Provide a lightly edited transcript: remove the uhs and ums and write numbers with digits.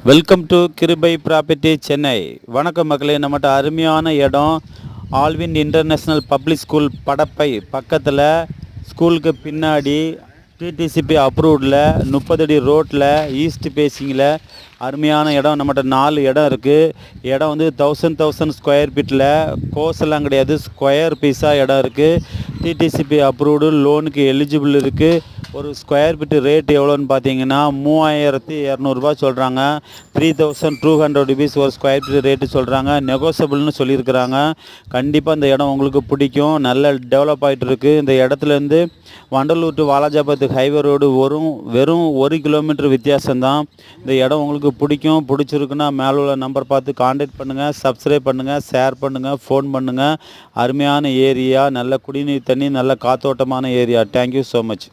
Welcome to கிருபை property Chennai. வணக்கம் மக்களே, நம்மகிட்ட அருமையான இடம் ஆல்வின் இன்டர்நேஷ்னல் பப்ளிக் ஸ்கூல் படப்பை பக்கத்தில் ஸ்கூலுக்கு பின்னாடி டிடிசிபி அப்ரூவ்டில் 30 அடி ரோட்டில் ஈஸ்ட் பேசிங்கில் அருமையான இடம். நம்மகிட்ட 4 இடம் இருக்குது. இடம் வந்து 1000 ஸ்கொயர் ஃபீட்டில் கோர்ஸ் கிடையாது, ஸ்கொயர் பீஸாக இடம் இருக்குது. டிடிசிபி அப்ரூவ்டு, லோனுக்கு எலிஜிபிள் இருக்குது. ஒரு ஸ்கொயர் ஃபீட்டு ரேட் எவ்வளோன்னு பார்த்தீங்கன்னா 3200 சொல்கிறாங்க. 3200 ருபீஸ் ஒரு ஸ்கொயர் ஃபீட் ரேட்டு சொல்கிறாங்க. நெகோசபிள்னு சொல்லியிருக்கிறாங்க. கண்டிப்பாக இந்த இடம் உங்களுக்கு பிடிக்கும். நல்ல டெவலப் ஆகிட்டு இருக்குது. இந்த இடத்துலேருந்து Vandalur to Walajabad highway road வெறும் 1 கிலோமீட்டர் வித்தியாசம்தான். இந்த இடம் உங்களுக்கு பிடிச்சிருக்குன்னா மேலே உள்ள நம்பர் பார்த்து கான்டாக்ட் பண்ணுங்கள், சப்ஸ்கிரைப் பண்ணுங்கள், ஷேர் பண்ணுங்கள், ஃபோன் பண்ணுங்கள். அருமையான ஏரியா, நல்ல குடிநீர் தண்ணி, நல்ல காத்தோட்டமான ஏரியா. Thank you so much.